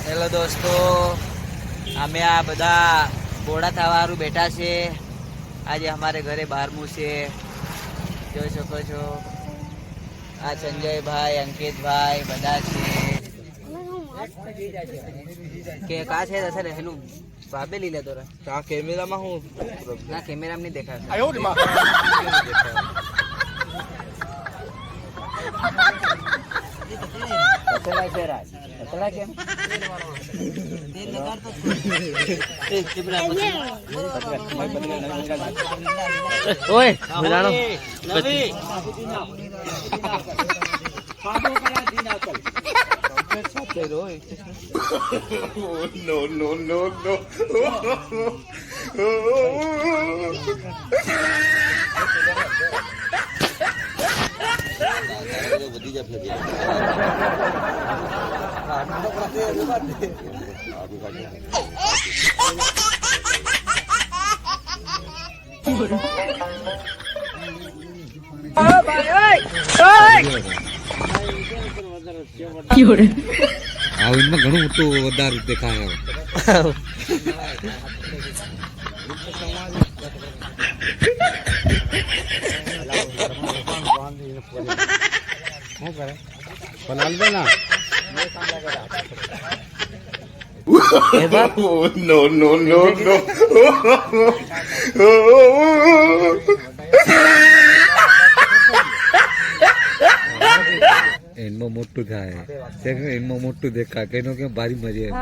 Hello દોસ્તો, અમે આ બધા બોડા થવાવાળું બેઠા છે. આજે અમારે ઘરે 12મું છે, જોઈ શકો છો. આ સંજયભાઈ, અંકિતભાઈ બધા છે કે કા છે સર એનું બાબે લઈ લેતો રે. આ કેમેરામાં હું ના કેમેરામાં નહીં દેખાય. ઘણું મોટું વધારે દેખાય. એમાં મોટું થાય, એમાં મોટું દેખાય કઈ નો કે ભારી મજા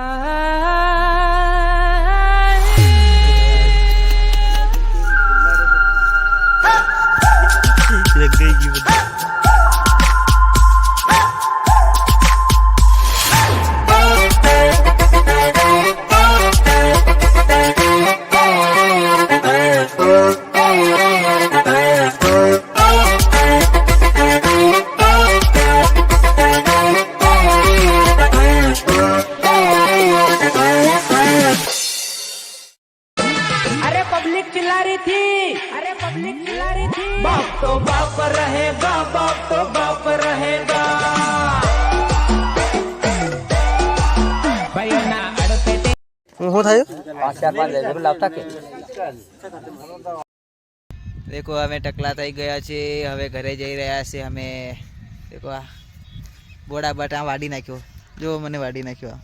बाप तो बाप रहेगा, बाप तो बाप रहेगा. હું થયું 5-4 લાવતા કે દેખો અમે ટકલા થઈ ગયા છે. હવે ઘરે જઈ રહ્યા છે અમે. દેખો આ બોડા બટા વાડી નાખ્યો, જો મને વાડી નાખ્યો.